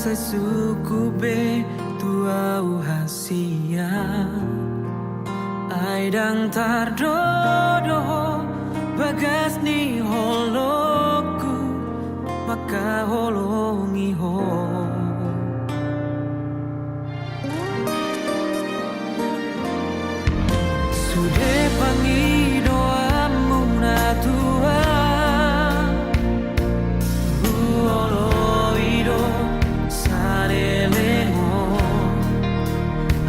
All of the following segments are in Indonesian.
Sai suku be tua uhasia ai dang tardodo bagas ni holoku maka holongi ho sude pangi doamu na Tuhan huoloido sarelemo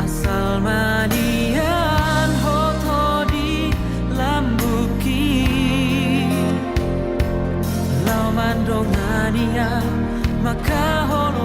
asal madian hotodi lambuki lau mandongania maka holo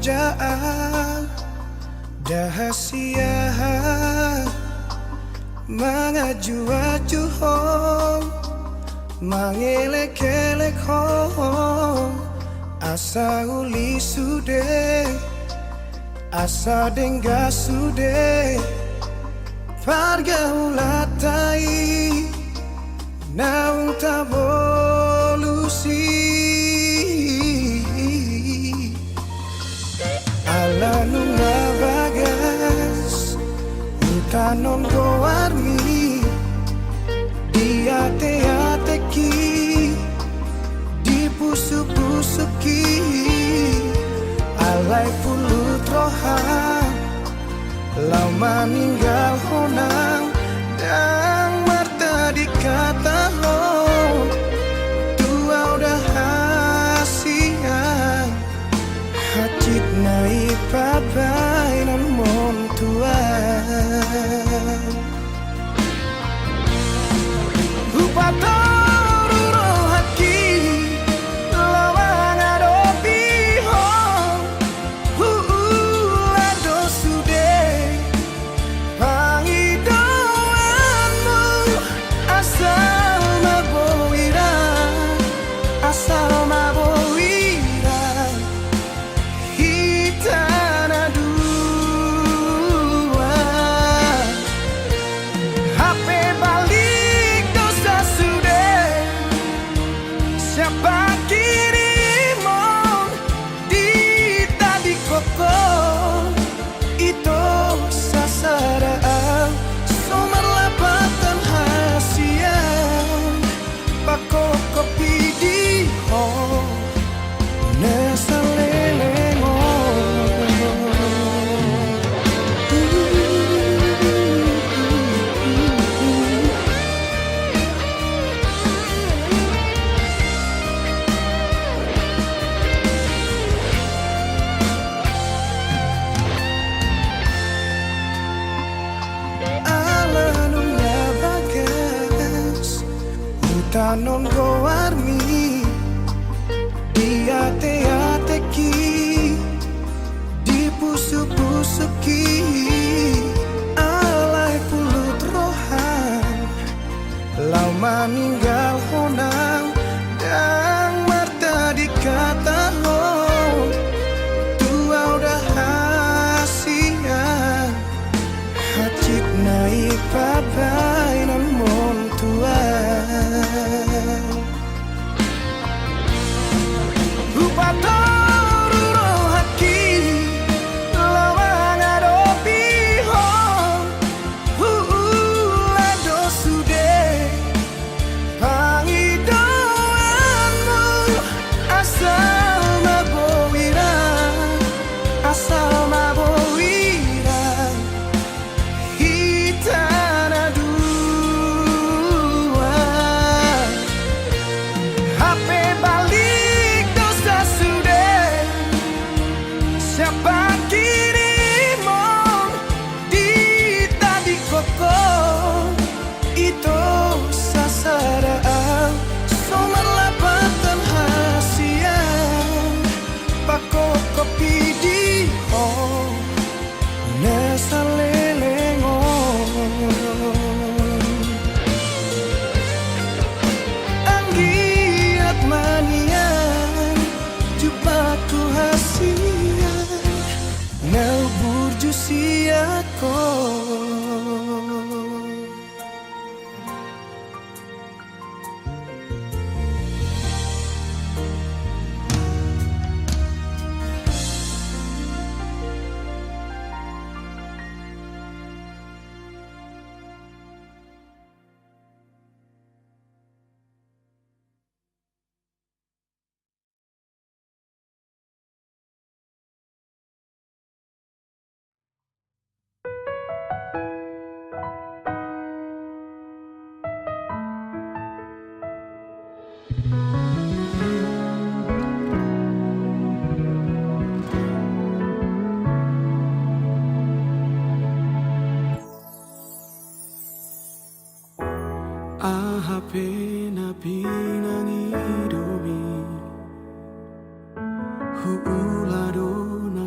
daang dahasia mangaju-aju hong mangelek-elek hong asa uli sude asa dengga sude pargaulatai naung tabolusi ala nunga bagas utanon goarmi diate-ateki dipusu-pusuki alai pulut rohang lau meninggal honang dan marta dikata ho tua udah hasian hacit naik pabai nan mon tua Upatoru no haki lawang adopi hong huulado sude pangidoanmu asal maboira hitana dua HP balik dosa sudah siapa kirimon di tadi koko itu sasaraan sumber lapatan hasian pako kopi di hong nesalengo tanon goarmi diate-ateki dipusu-pusuki alai pulut rohan lau meninggal honang dan marta dikata ho tua udah hasian hacit naik pabai nan mon tua Upatoru no haki lawang adopi hong huulado sude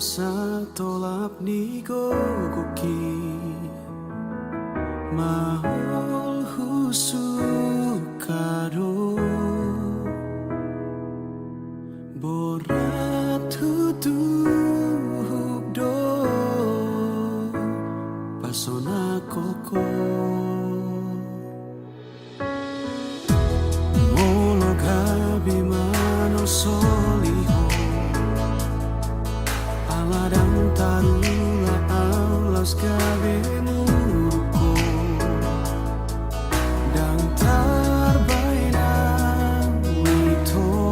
sa tolap ni gogoki mahal husukaro borat hutuhuk do pasona koko molo gabi mano soliho aladang tarula alas gabe muruko dan terbainang wito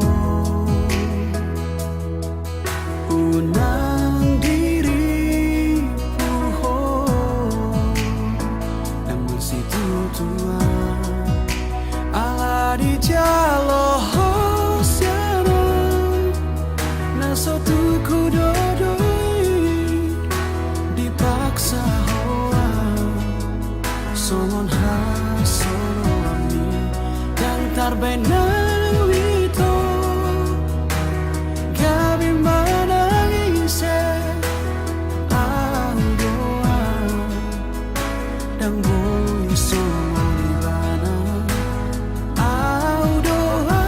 unang diri puho dan bersitu tua ala di jalo siara naso tuku dodoi dipaksa hoa songon hasono ami yang terbenang wito gabi manangise ang doa dan boy songon ibana ang doa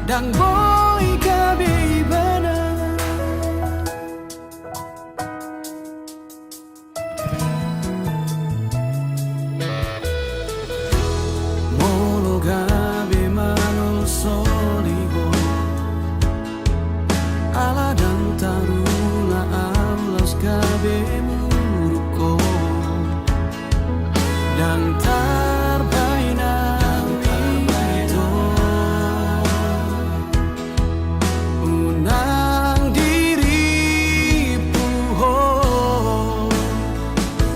dan boy gabi ibana molo gabi manol soligo ala dan tarula alas gabe muruko dan terbainang wito unang diri puho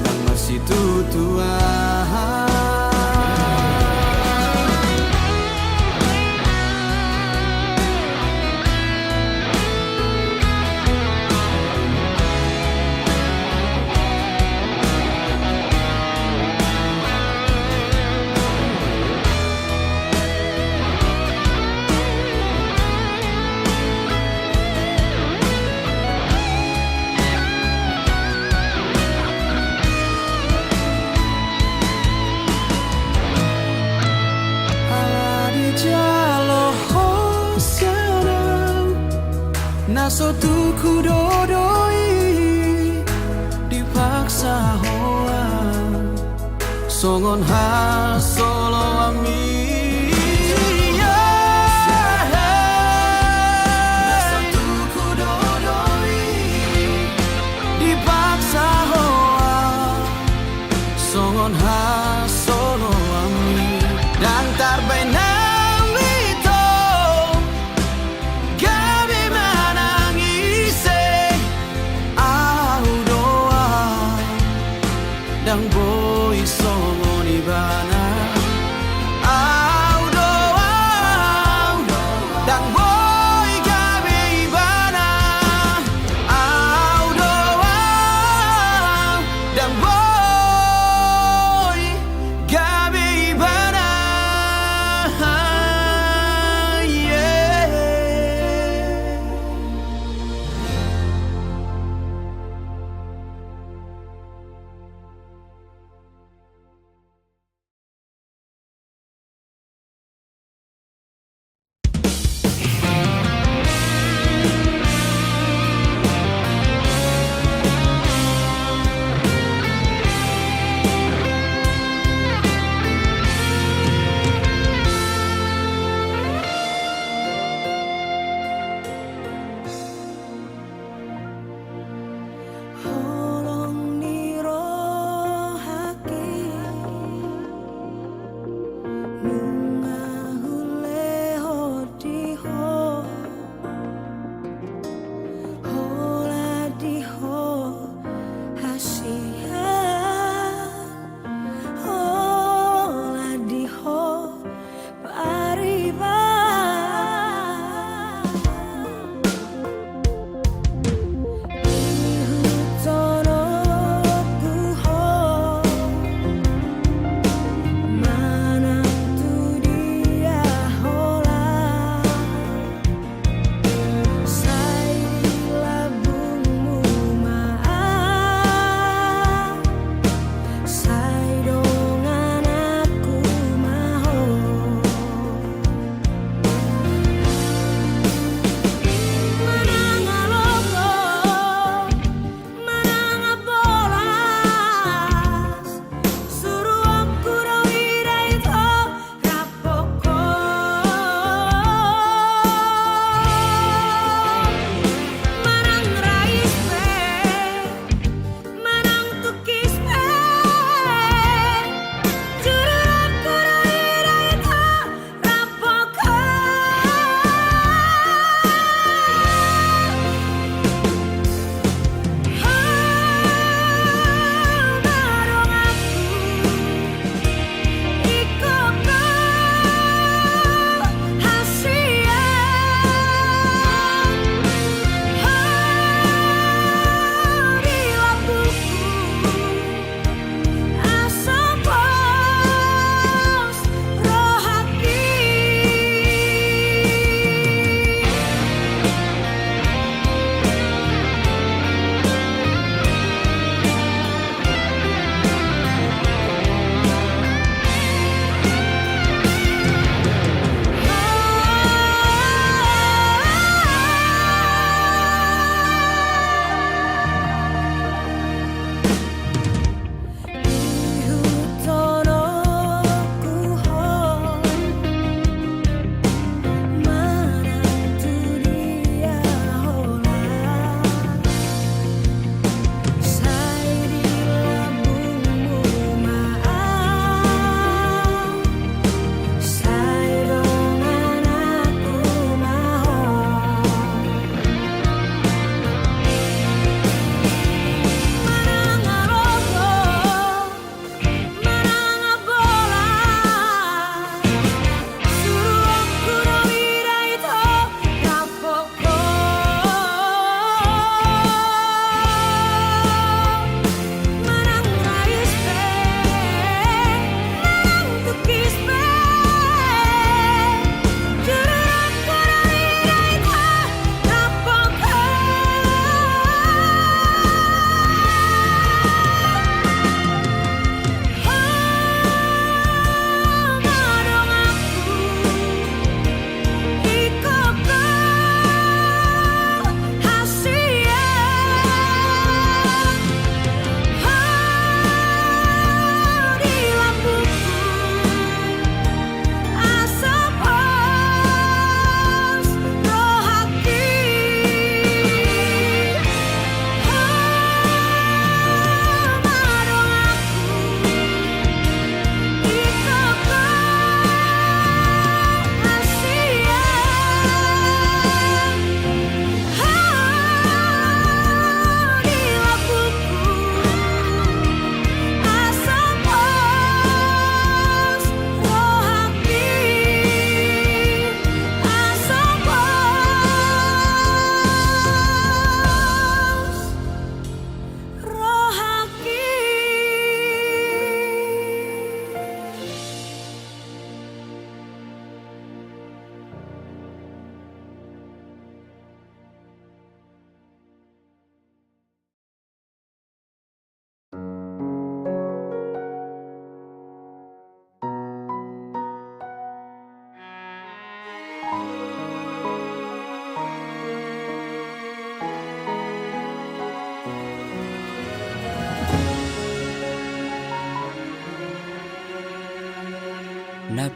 dan masih tutua jalo siarang naso tuku dodoi dipaksa hoa songon hasolo ami naso tuku dodoi dipaksa hoa songon hasolo ami dan terbenang dang boy songon ibana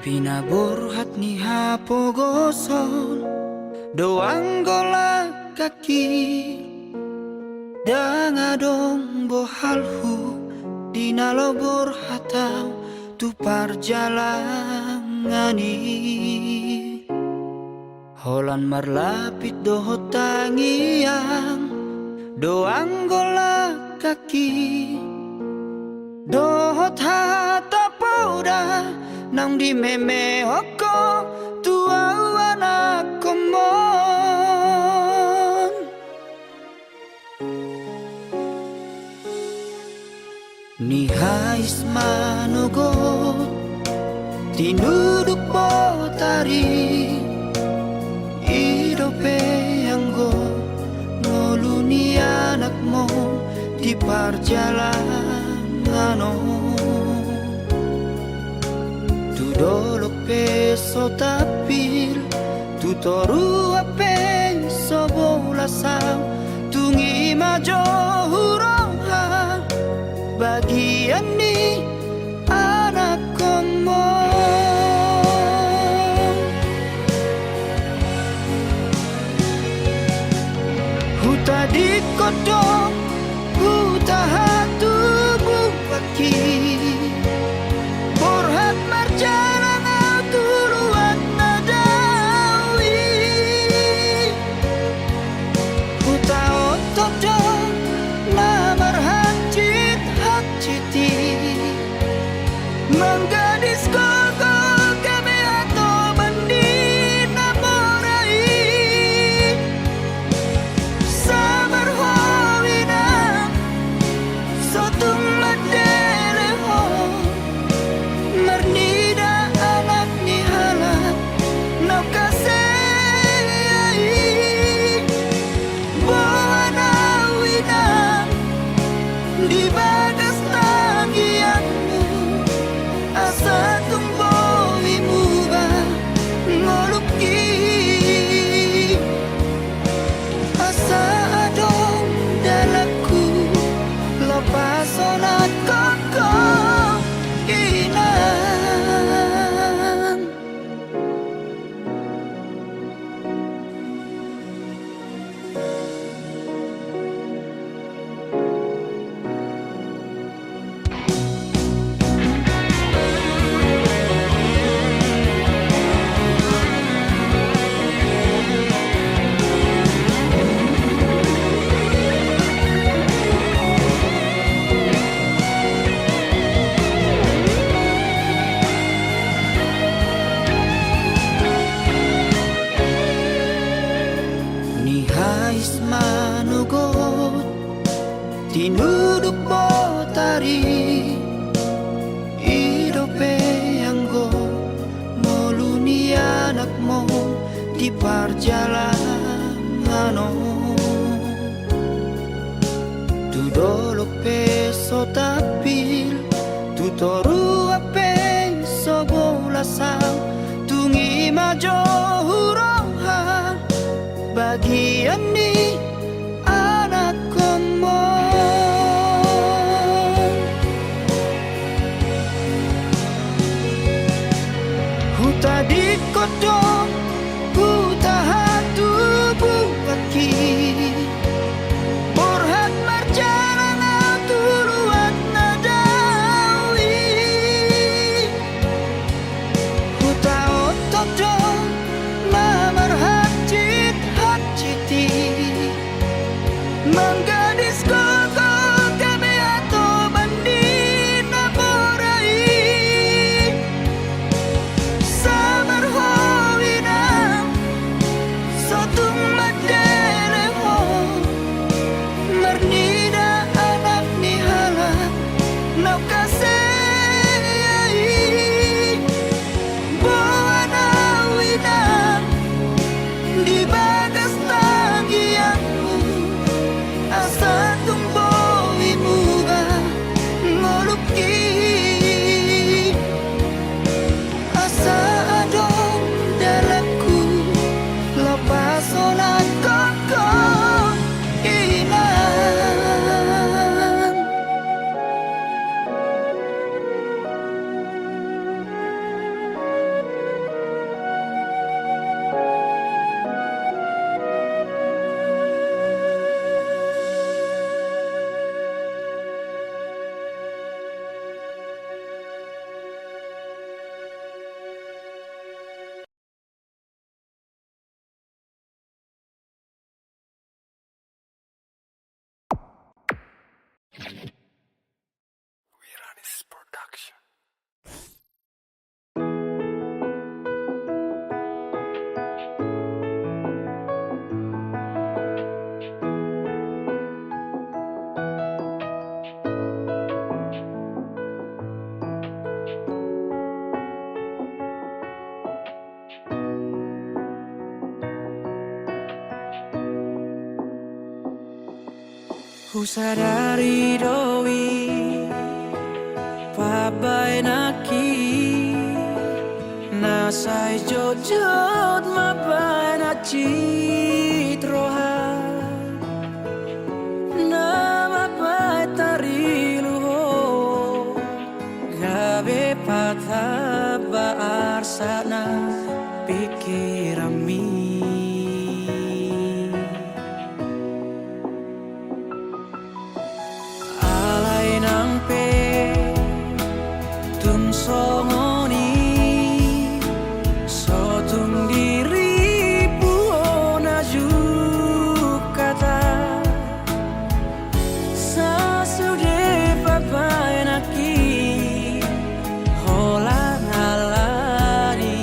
Pinaburhat ni hapogoson doang golak kaki dangadong bohalhu dinalobor hatau tu parjalangani holan marlapit doho tangiang doang golak kaki dohot hata pauda nang di meme hoko tua anak komon ni hais manogo tinuduk potari idope anggo ngoluni anakmu di perjalanan dolok peso tapil tu toru ape sobola sang tungi majo huroha bagian ni anak komo huta di kodok huta hatu bupaki borhat marjalan tuluan nadawi huta otodo namar hajit hajiti menggadis gogo kami atau bandi namorai samar hawina sotung madeleho mernida anak ni halat nau kasei buana wina di bagas tangianmu asa tumbowi muba ngoluki asa adong dalaku lepas sonat koko inang ni hais manogot tinuduk potari idope anggo ngoluni anakmu di perjalanan tu dolok peso tapil tu toru ape sobola sang tungi majo huroha bagian ni anak komo huta di kodok huta hatu bupaki borhat marjalan tuluan nadawi huta otodo namar hajit hajiti menggadis koko kami atau bandi namorai samar hawina sotung madeleho mernida anak ni halat nau kasei buana wina di bagas tangianmu asa tumbowi muba ngoluki asa adong dalaku lepas sonat koko inang Ku sadari doi pabai naki nasai jojot mabai na citroha nama bai tariluho gabe patah baar sana pikirami. Songoni sotung diri puona kata sasude papai naki hola nalari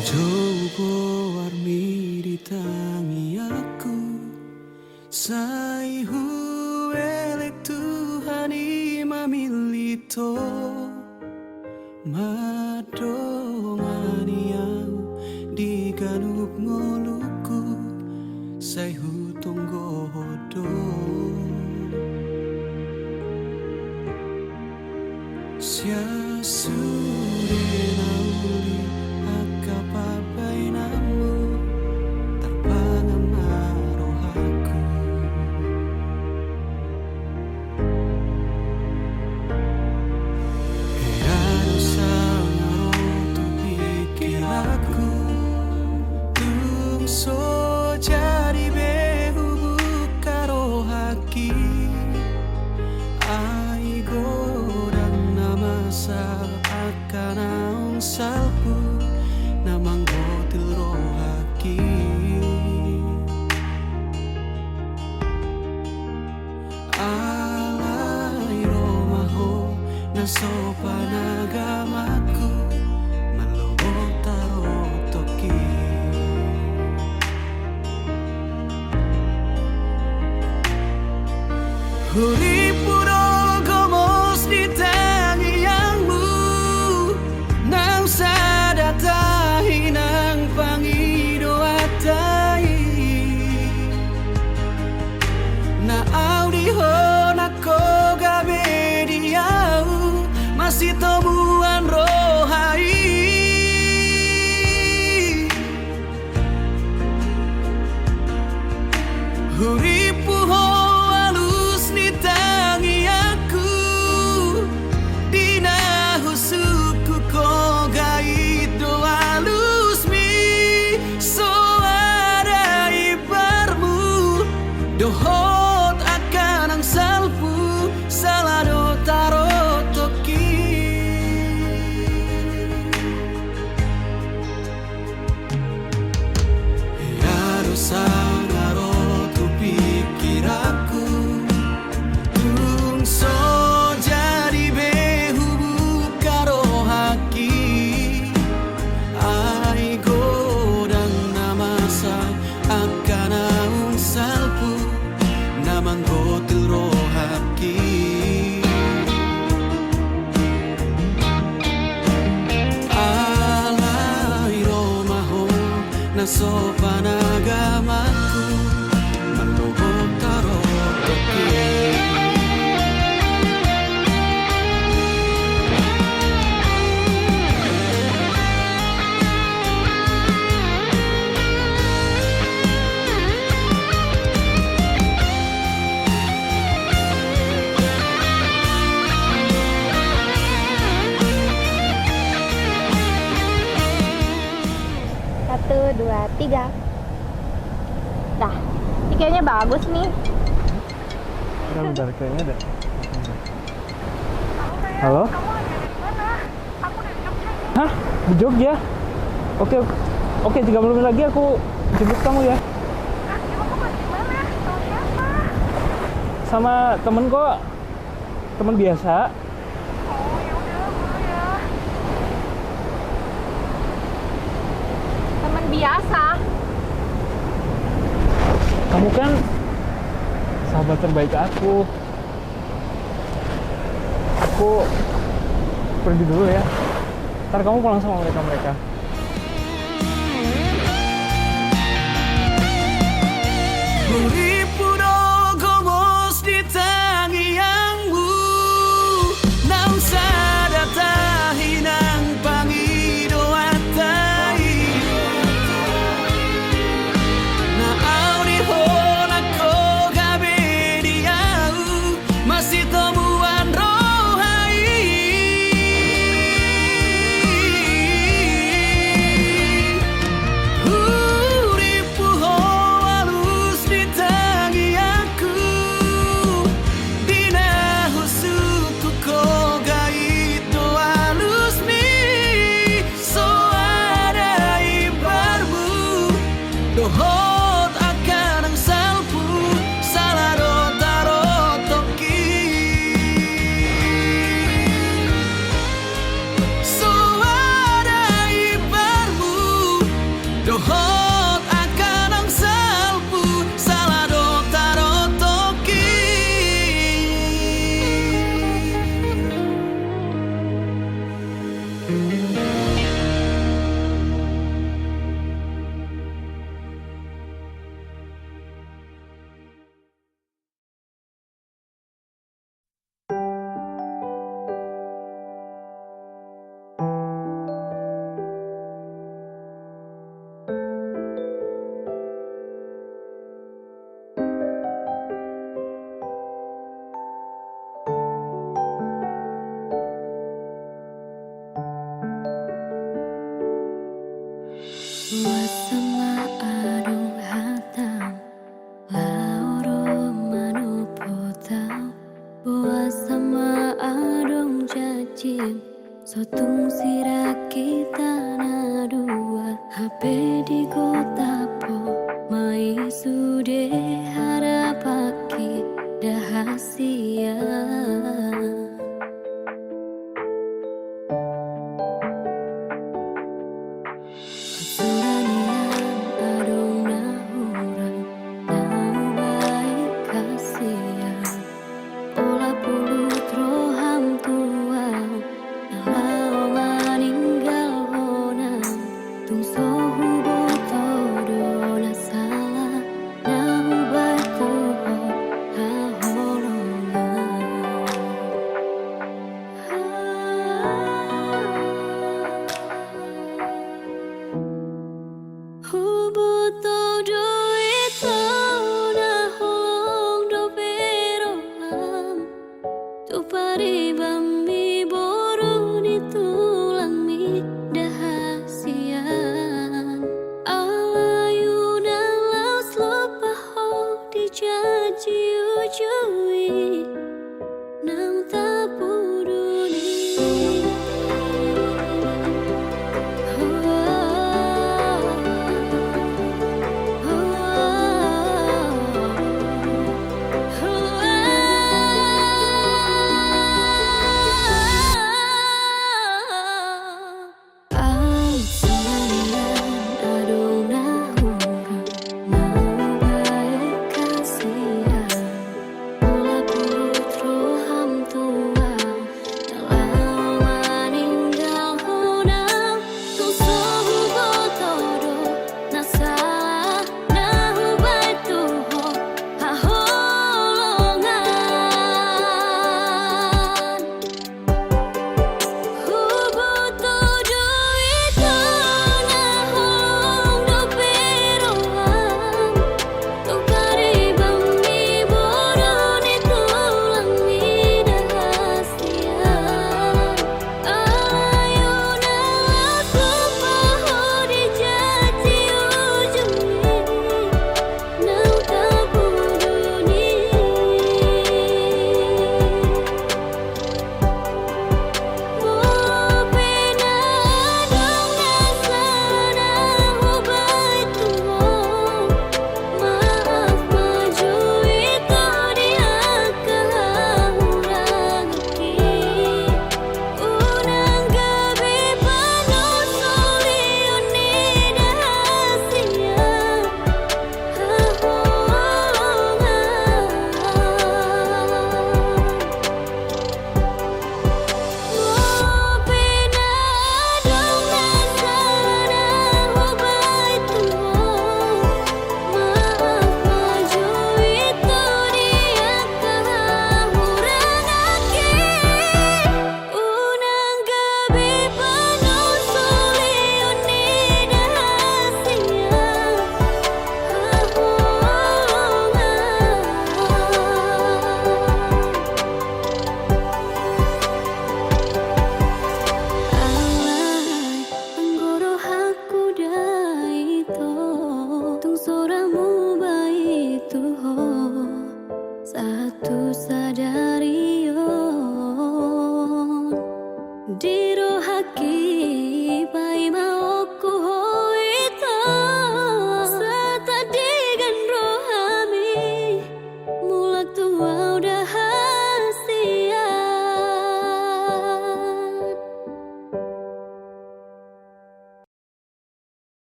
Ojo warmi ditangi aku Sai huelek Tuhan imamilito Madongani au diganuk ngoluku Sai hutunggo hodo Sia sude nauli akapapai namu Terpangan marohaku Erano sangaro tu pikir aku Tungso jadi behu bukaro haki Aigo akan naung salpu namang gotil rohaki alai romaho nasopan agamaku malobok taro toki Huri puro gomos di tangi yangmu Nang sadatahi nang pangido atai Na audiho na ko gabe diau Masih tobuan rohai Huripu ho alus ni tangi aku Dina husuku ko gaido alus mi So ada ibarmu Dohot akan ang salpu Salado taro toki Yaro sangaro tu pikir aku Tungso jadi behu bukaro haki Ai godang namasa akan naung salpu Namang gotil rohaki Alai romaho nasopan agamaku Malobok taro toki Satu, dua, tiga. Dah, ini kayaknya bagus nih. Bentar, kayaknya ada. Halo? Hah? Di Jogja? Oke, oke, 30 menit lagi aku jemput kamu ya. Sama temen kok, temen biasa. Teman biasa. Kamu kan sahabat terbaik aku. Aku pergi dulu ya. Ntar kamu pulang sama mereka-mereka. Huripu no gomos di tangi yangmu Nang sadatahi nang pangido atai Na audiho na ko gabe diau Masih tomuan rohai Huripu ho alus di tangi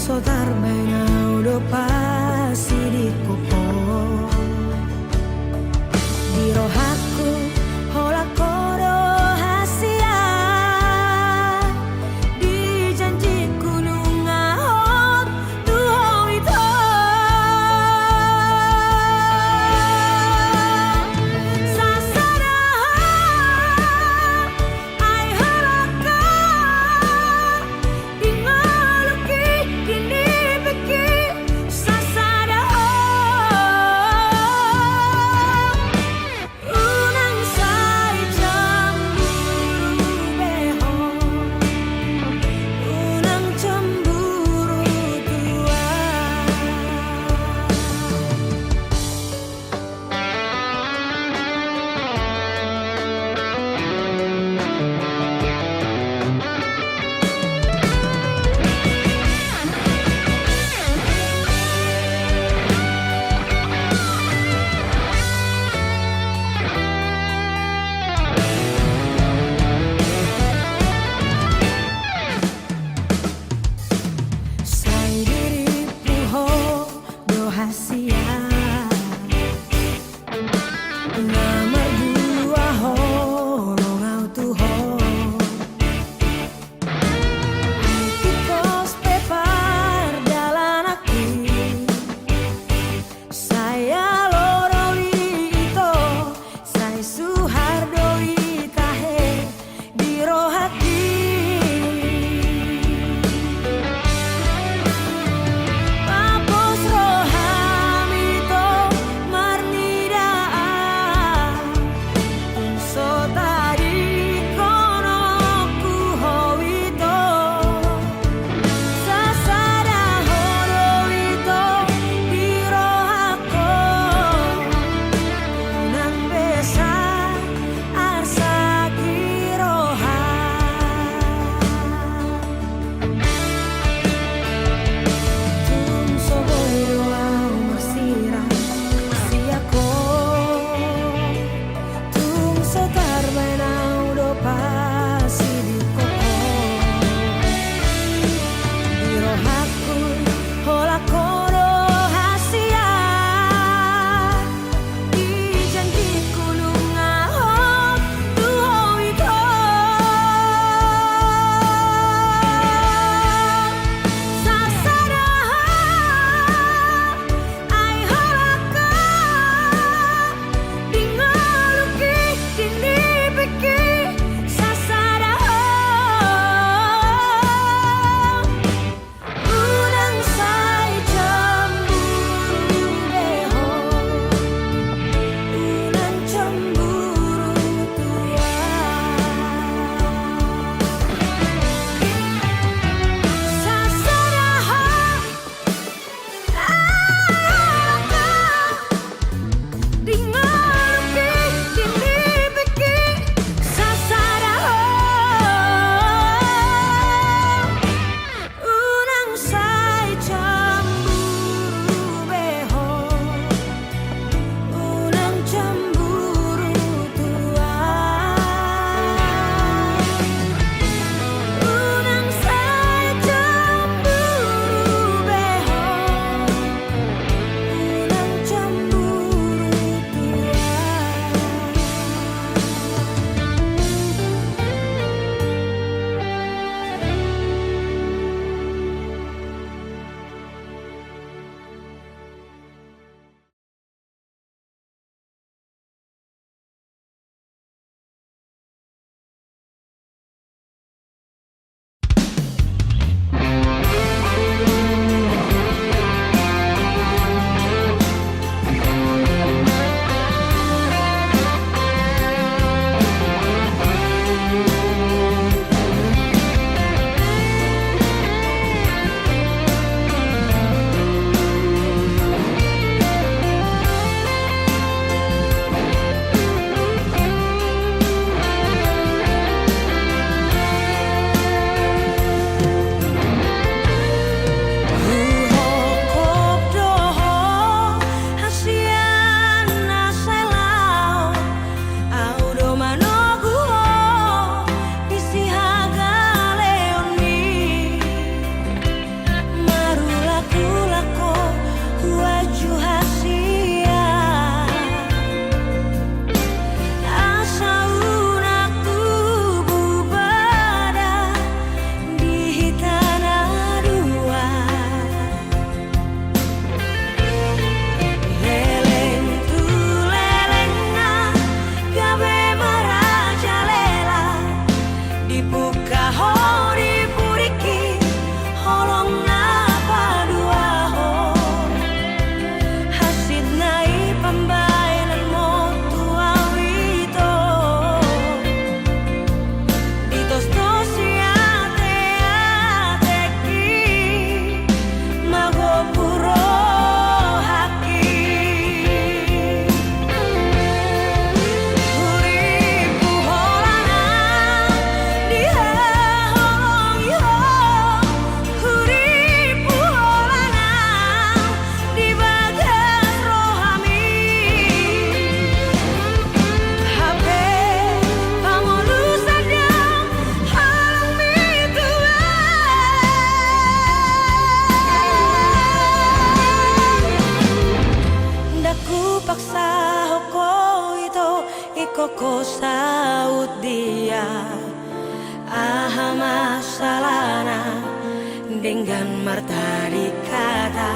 soltar bem do pasti di kuku di rohaku hola koro hasia di janji gunung ahok tuho itu sasara ai halaka di maluki kini beki sasara unang sai cemburu beho unang cemburu tua sai diriku ho do hasia nomor dua ho rongau tu ho Tikos pepar dalan aku saya loroi itu saya suhardoi tahe di rohati Papos rohami koko saut dia aha masalahna dengan marta dikata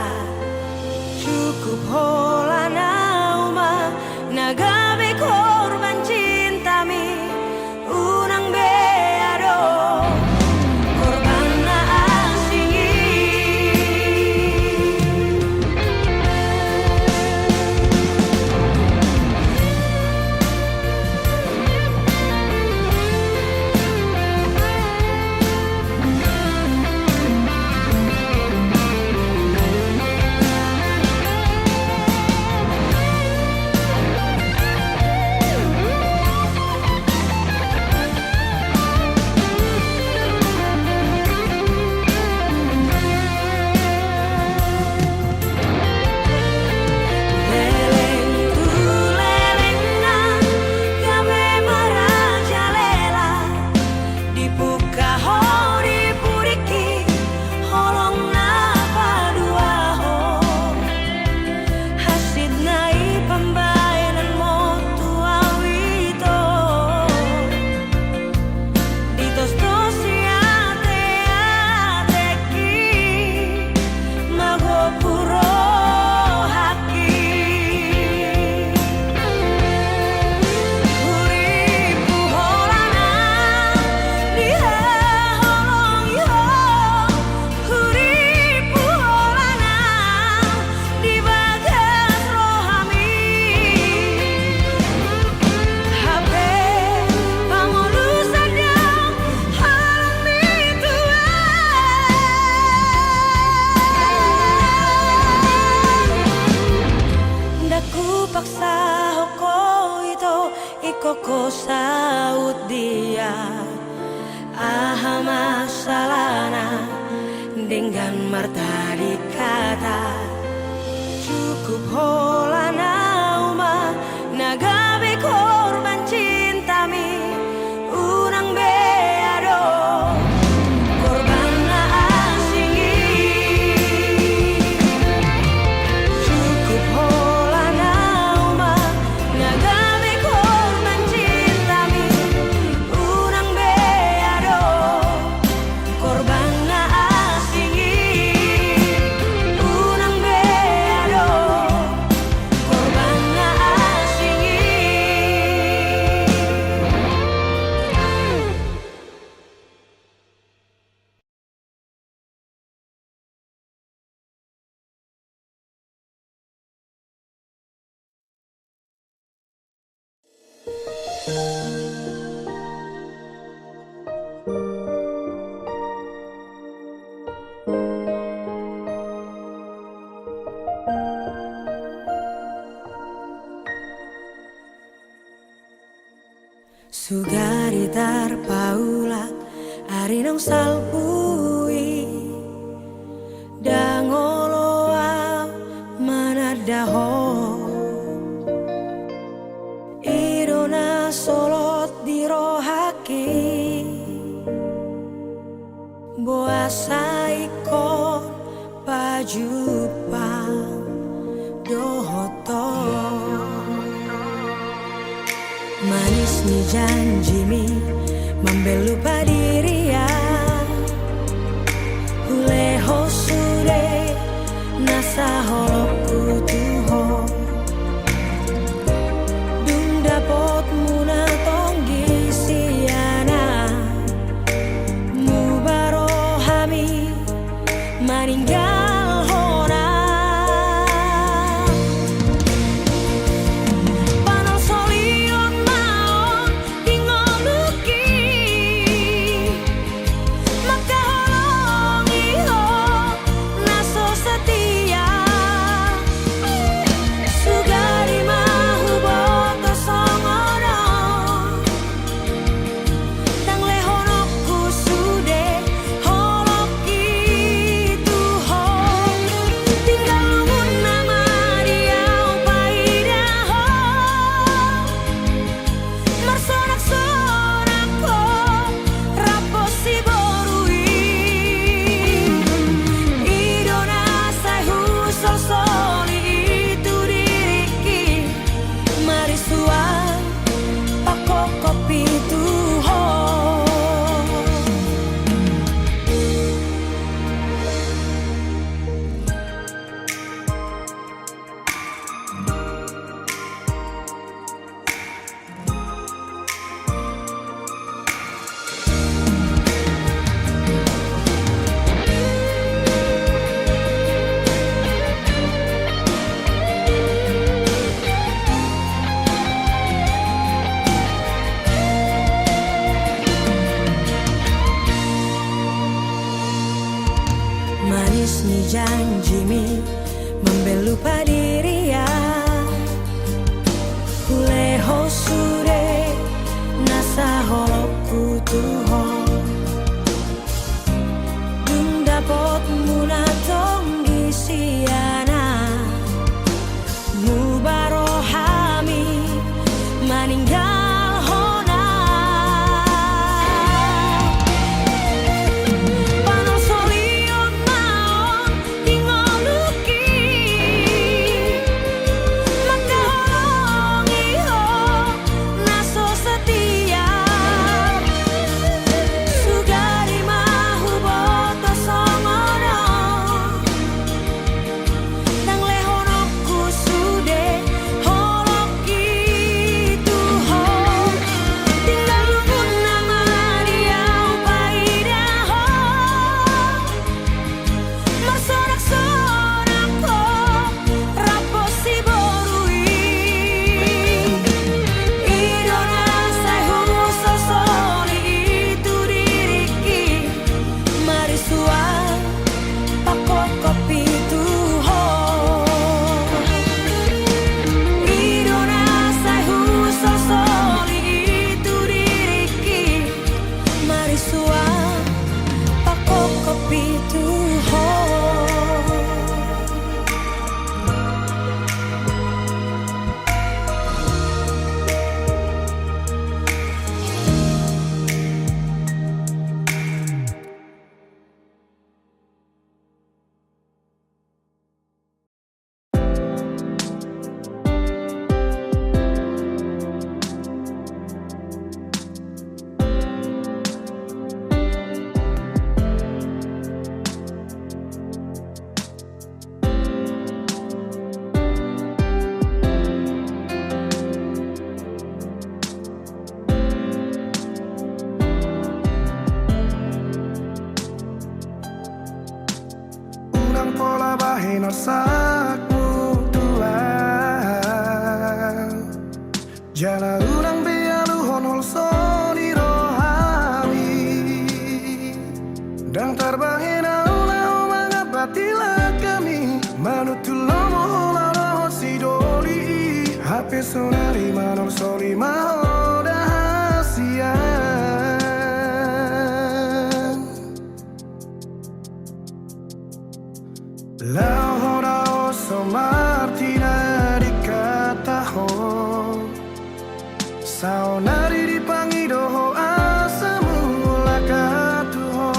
cukup holana uma nagabe korban cintami unang beado korban na asingi paksa hoko itu ikoko saut dia aha masalahna dengan marta dikata cukup holana uma nagabe korban cintami unang beado korban na asingi cukup holana uma nagabe korban cintami unang beado korban na asingi unang beado korban na asingi. Sugari tarpaulak arinong salpui dangoloa manadaho irona solot dirohaki boasaikon pajupang dohoto manis ni janjimi membelupa diria huleho sude nasa holoku tuho dung dapot muna tonggi siana mubarohami maninggal hona panal solion maon ingoluki maka holong iho naso setia sugari mahu boto songono tang lehonoku sude holoki tuho Ini janjimi membelupa diri ya. Kuleho sure nasa holoku tuho Dung dapot muna tong siana Mubarohami maninggal hona Panong solion maon tingoluki Maka holongi ho naso setia Sugari mahu boto songono Nang lehonoku sude holoki tuho Tinggal lungun nama dia upaida ho Marsorak-sorak ho raposi borui Idona sahu sosoli itu diriki Mari suang pakok kopi tuho Idona sahu sosoli itu diriki Mari suang pakok kopi tuho Unang pola bahe norsakmu tuan Jana unang bealu honol soni rohami Dan terbahena ulah mengabatilah kami Manutulomo hola roho sidoli HP sonari manol soli maho dahasian Lao hora oso martina di kataho Sao nari di pangidoho asamu lakatuho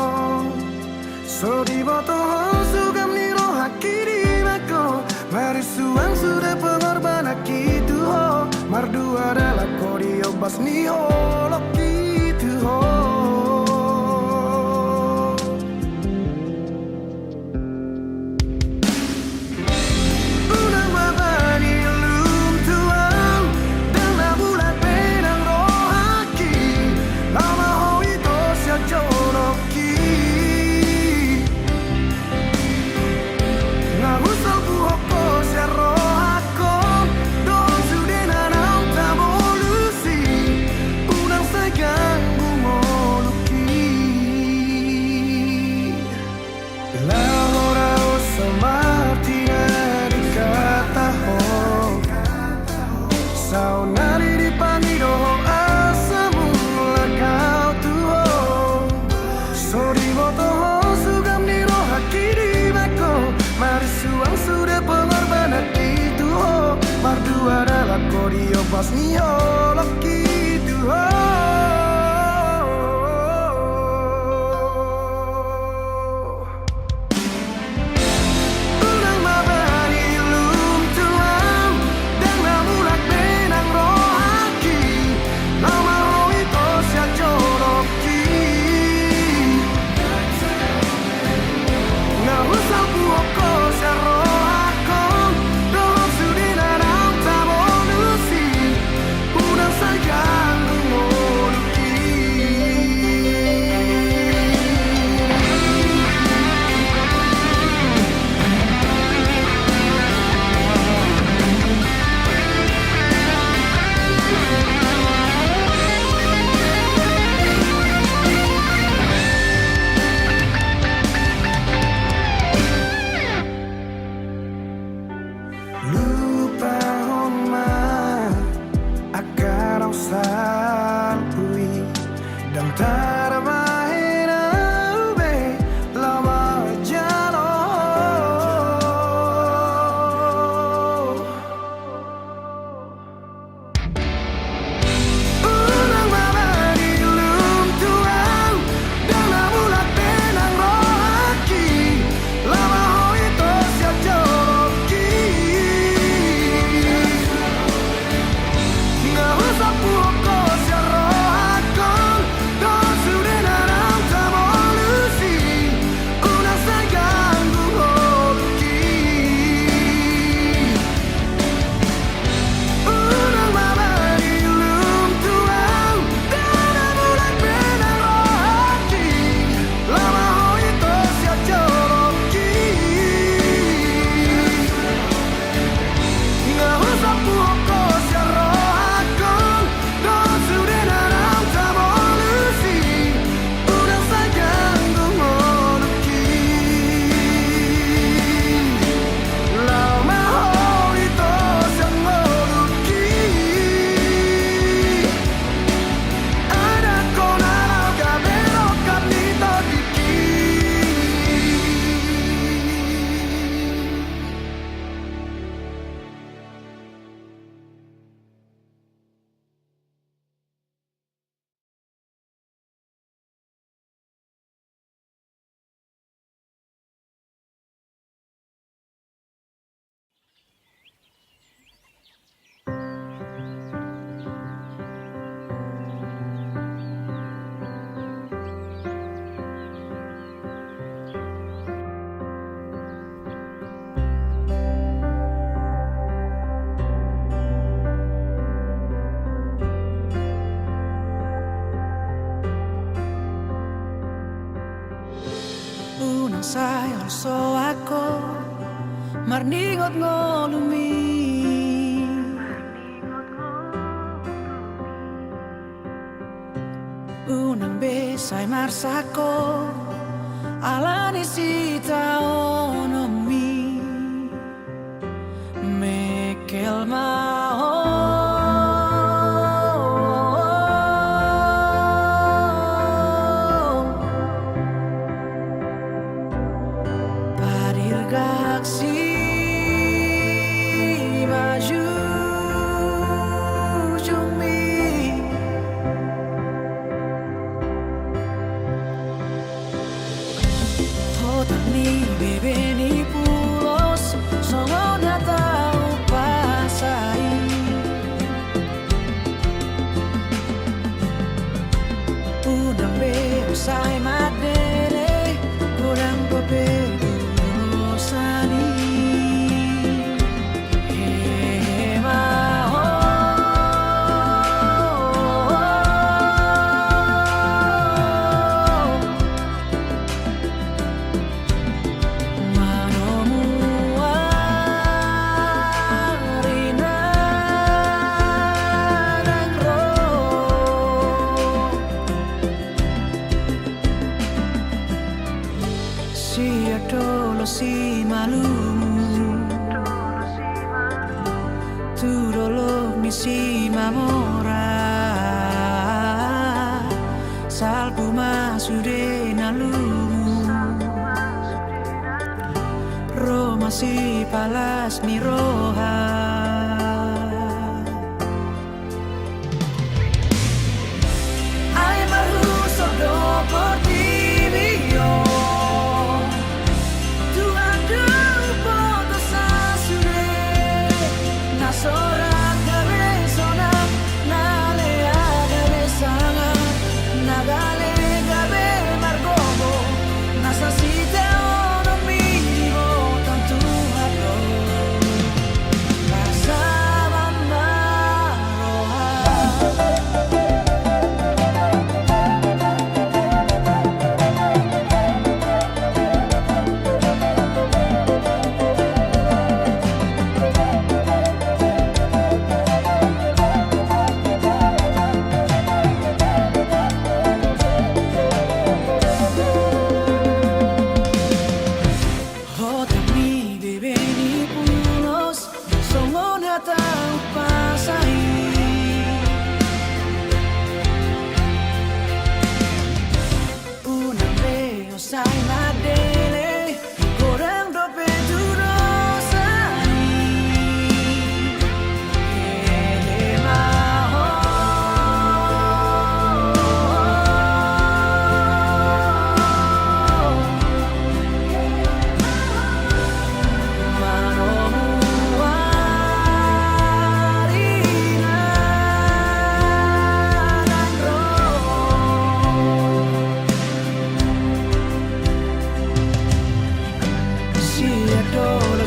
So di botoho sugam niro hakiri mako Mari suang sudah pengorban akitu ho Mardu adalah kodio bas niho lokitu ho Unang mabani lum tuang Dan nabulat benang rohaki Lama ho ito siya joloki Ngahusal buhoko siya rohako Doon sude na nang tabolusi Unang sagang bumoluki Lahora o samartina di kataho Sao nari di pangidoho asamu lakau tuho So di botoho sugam niro hakiri mako Mari suang sudah pengorban itu ho Mardu adalah kodio pas niho loki tuho Unang mabani lum tuang Dan nabulat benang rohaki Lama ho ito siya joloki Ngahusal buhoko siya rohako Doon sude na nang tabolusi Unang sagang so ako marningot ngolumi unang besay marsako alani sita onomi mekel gaksi maju jumi hotak ni bebe ni pulos songo na tau pasai unang be usai madere kurang pepe si malu tu dolo mi si mamora salpu masude nalu Roma si palas mi roha ay malu sodo por ti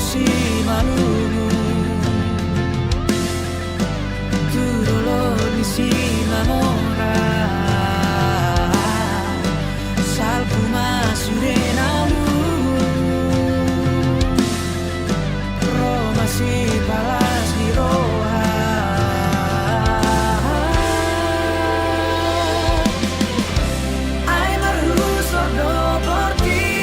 si malumu tu dolor di si mamora salpu masurenamu Roma si palas di roha ay maruso do por ti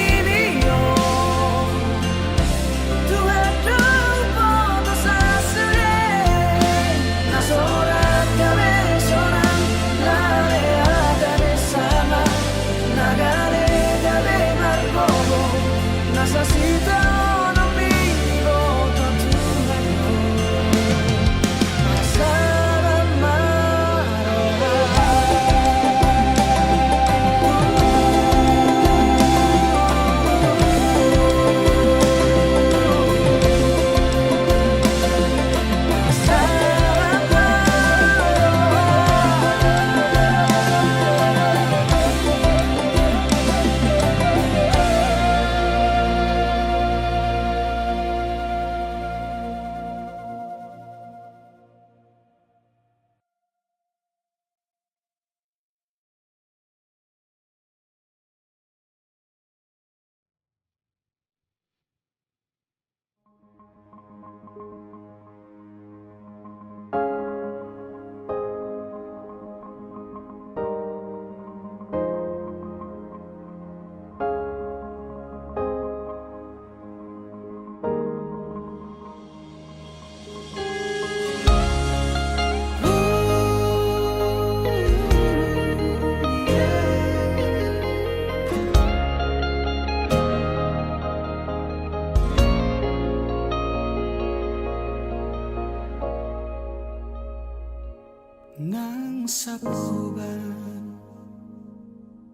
sapuban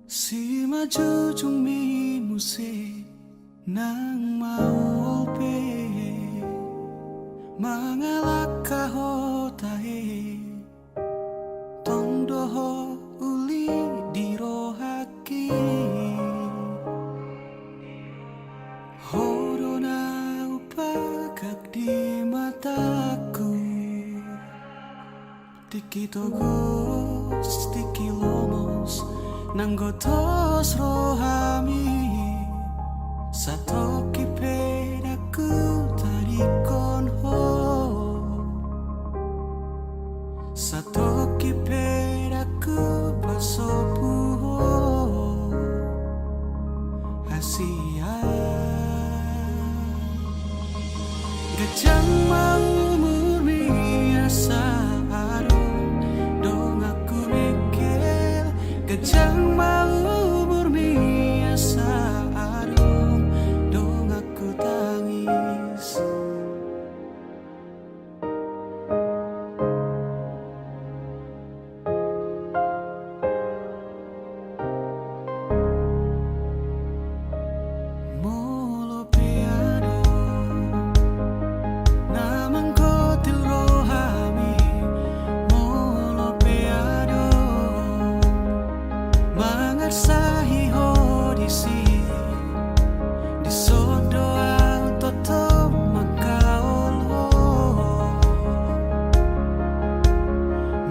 si maju jung mi muse nang mau pe mangalak kahotae tong doho uli dirohaki horona upagak di mataku tiki togos tiki lomos nanggotos rohami satoki pedaku tarikon ho satoki pedaku pasopu ho asia gajang mau murmi asa arum dong aku mikir gajang mau murmi asa arum dong aku tangis molo piano namang kotil rohami molo piano mangarsahi hodisi di sodo toto makaol ho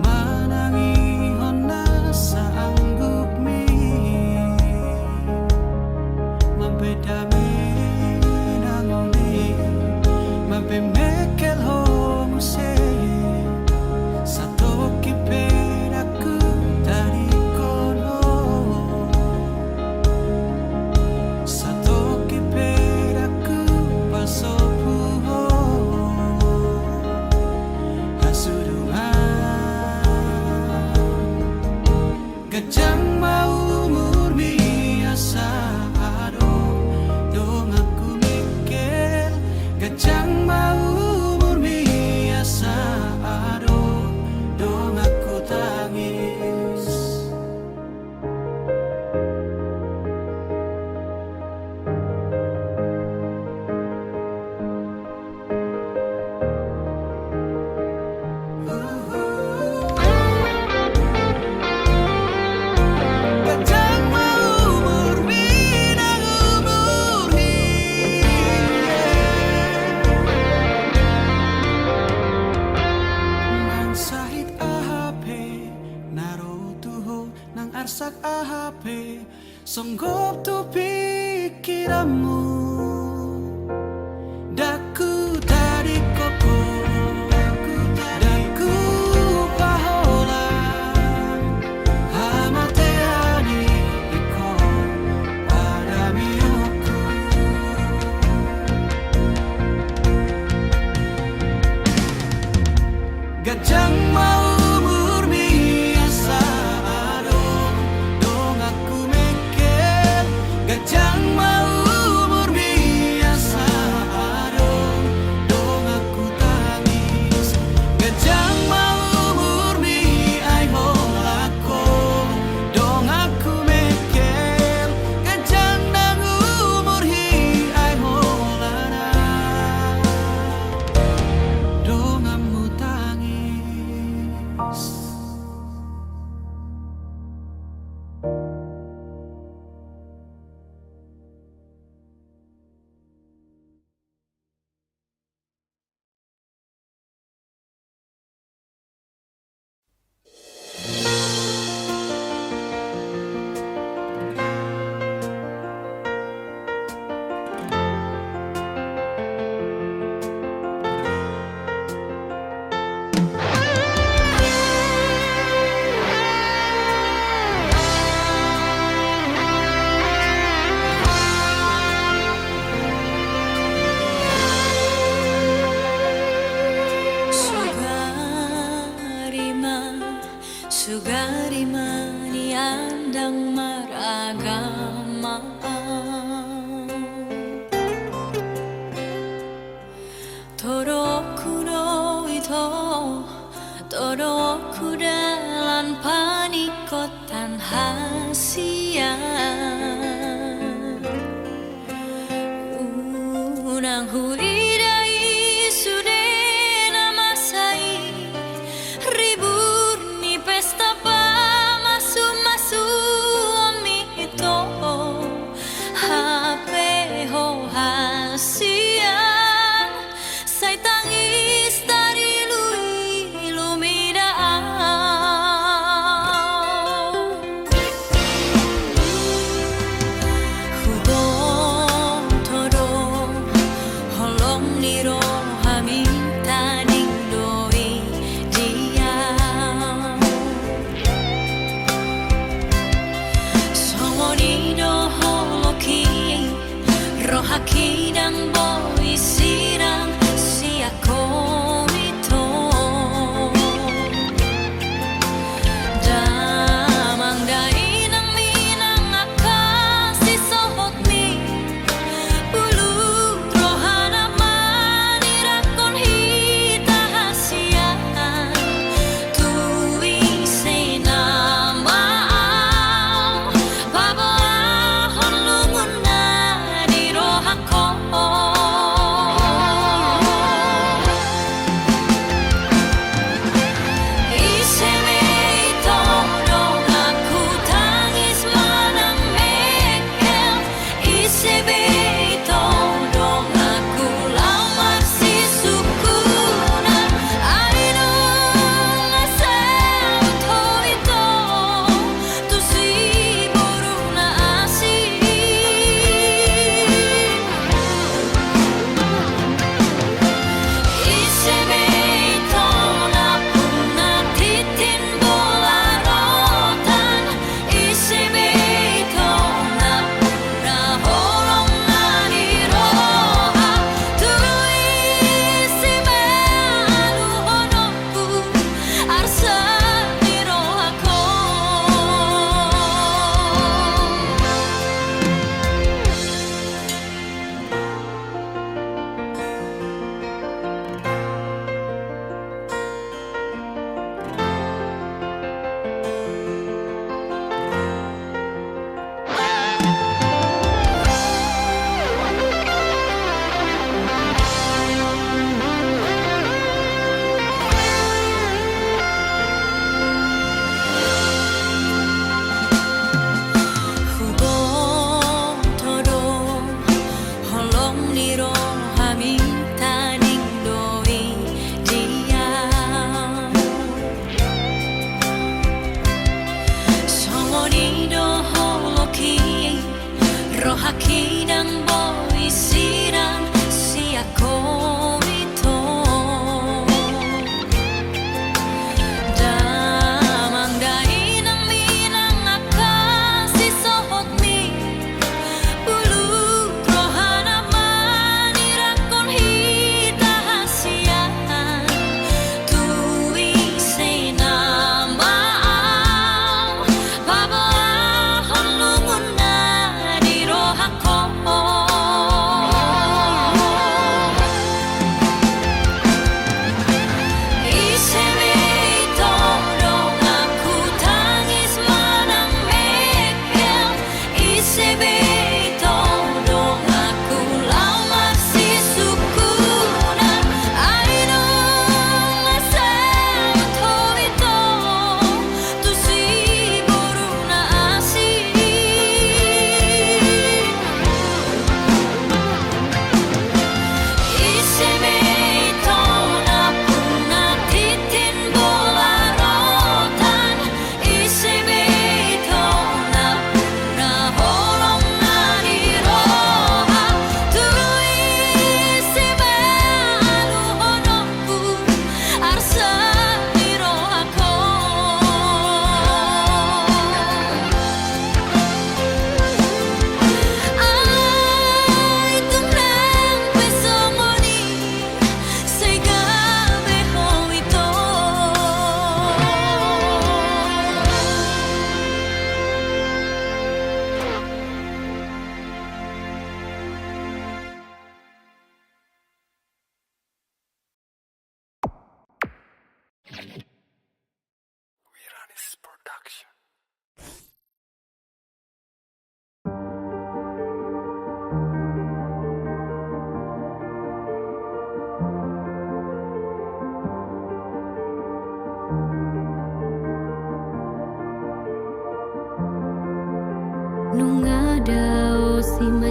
manangi hona sa anggup mi mabedami nangoni mabemekel ho muse satoki pedaku dari kono satoki pedaku pasopu ho hasurungan gajang mau murmi asa adong dong aku mikir gajang mau murmi asa adong dong aku tangis gajang mau murmi nang umurhi nang sahit ahape narutuho nang arsak ahape songgop tu pikiranmu daku dari koko daku paholan hamateani iko pada mioku gajang mau murmi asa adong dong aku mikir gajang mau murmi asa adong dong aku tangis gajang mau murmi ai holako dong aku mikir gajang nang umurhi ai holana dong amu tangis Sugarima ni andang maragama Toroku no ito Toroku lan rahasia. Unang huirai sudena masai ribur ni pesta pa masu amito hape ho hasia sai tangis dari lui luminaan hubong todo holo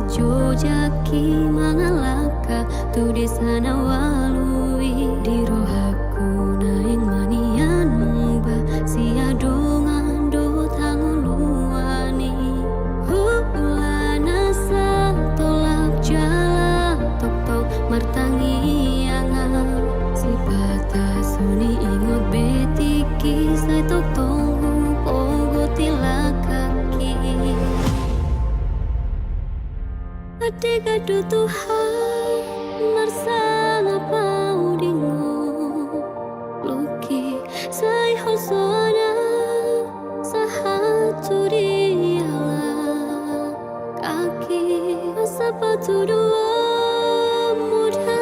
jojaki mangalaka tu di sana walui di rohaku naing manian mungba sia dongan do tanguluani hulana sa tolak jala tok martangi angan si batas suni ingot betiki sai tok tong pogo tilakaki Ate kado Tuhan marsala paudingo Luki sai hosona sahaturi ala kaki asapatu dua mudana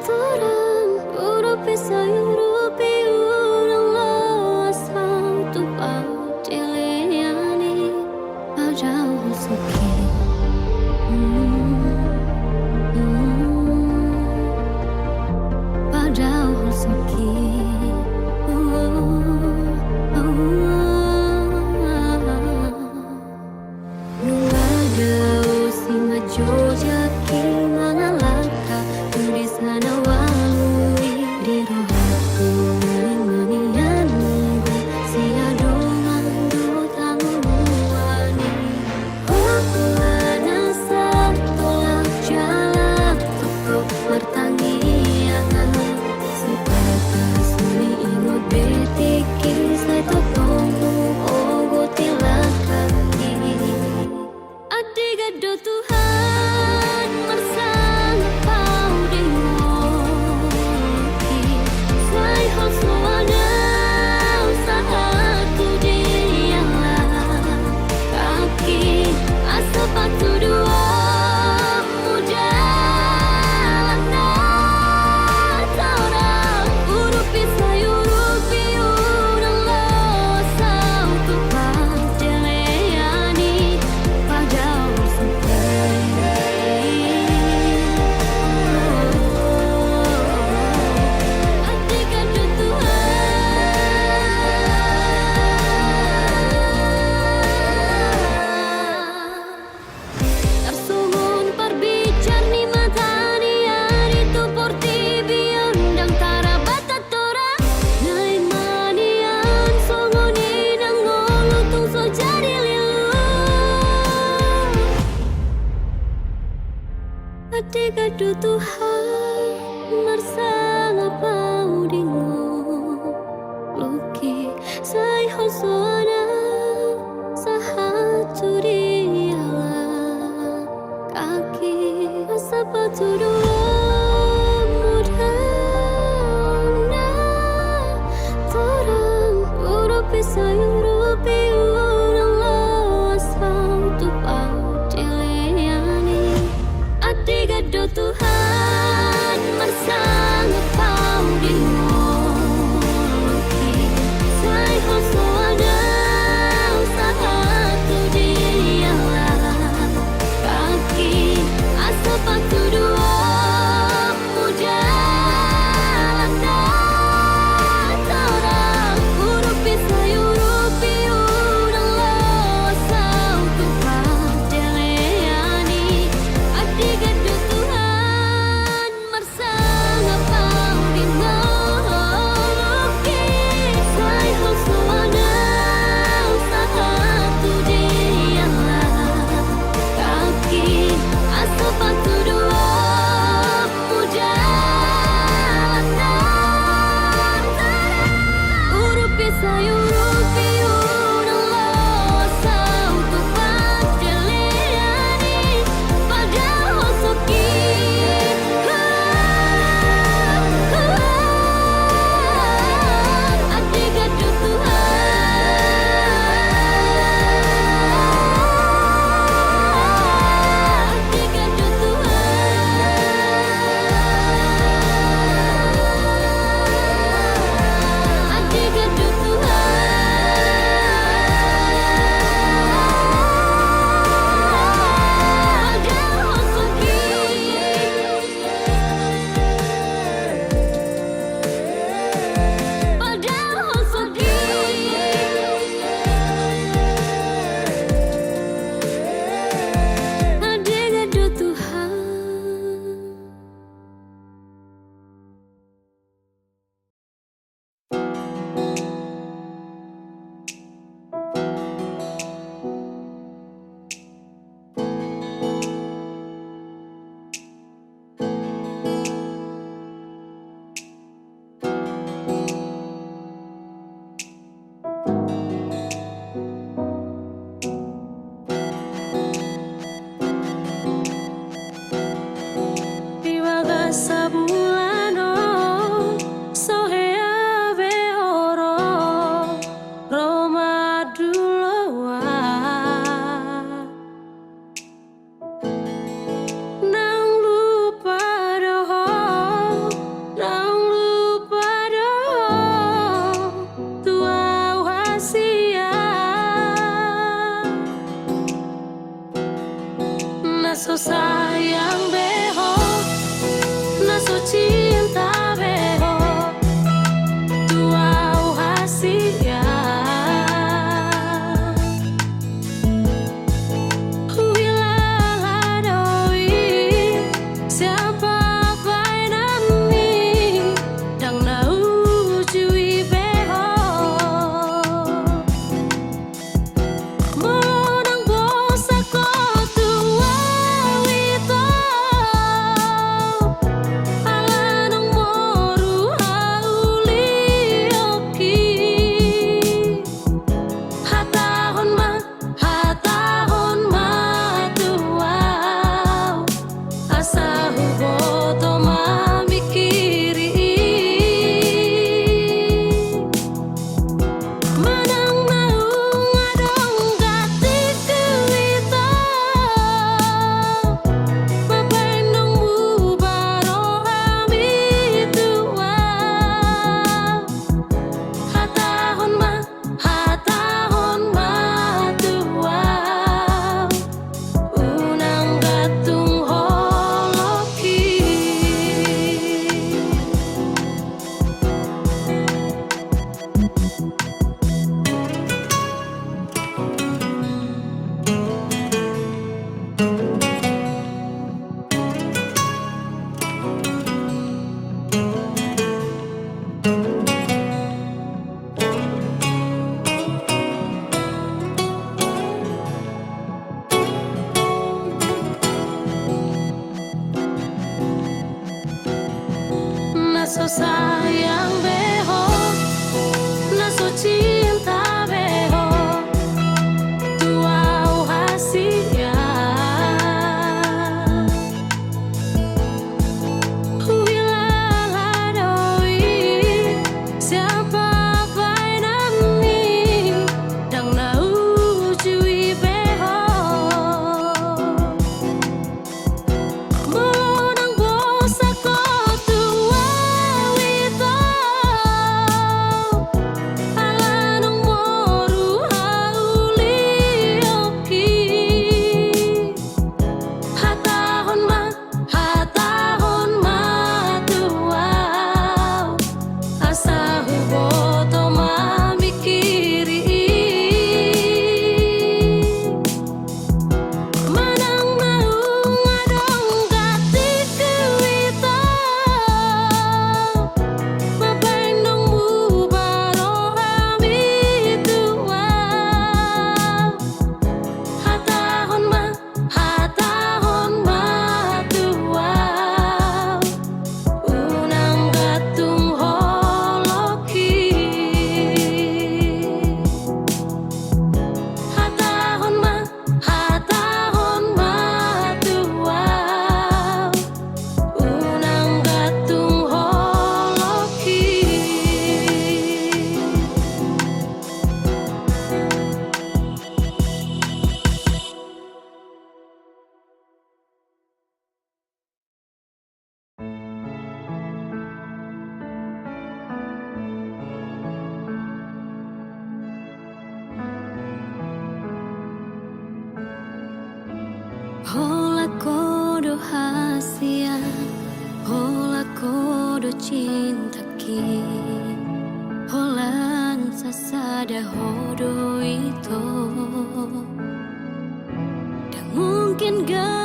torang urupi sayurupi urang lo asal tu pautiliani jauh suki Padahal suki Nungadau singa jojaki mangalaka tu di sana walui di rohaku manian munggu sia dongan do tanguluani hulana sa tolak jala tok martangi angan si batas suni ingot betiki sai tok tonggu ogo tilakaki Adigado Tuhan marsang paudingo sai hosoana usahatu diala kaki asapatu dua mudana taurang urupi sayurupi urang lo sau tu panteleani padahal Adigado Tuhan Tarsungun parbicar ni matani ari tu porti biondang tarabatat tora Nai manian songoni nang ngolu tung so jadi lilu Adigado Tuhan marsala paudingo Luki sai hosona sahaturi ala kaki asapatu dua mudana torang urupi sayurupi urang lo asal tu pautiliani Adigado Tuhan marsang paudingo Luki sai hosoana usahatu diala kaki asapatu dua mudana torang urupi sayurupi cintaku Holan sasada hodo itu Dan mungkin gak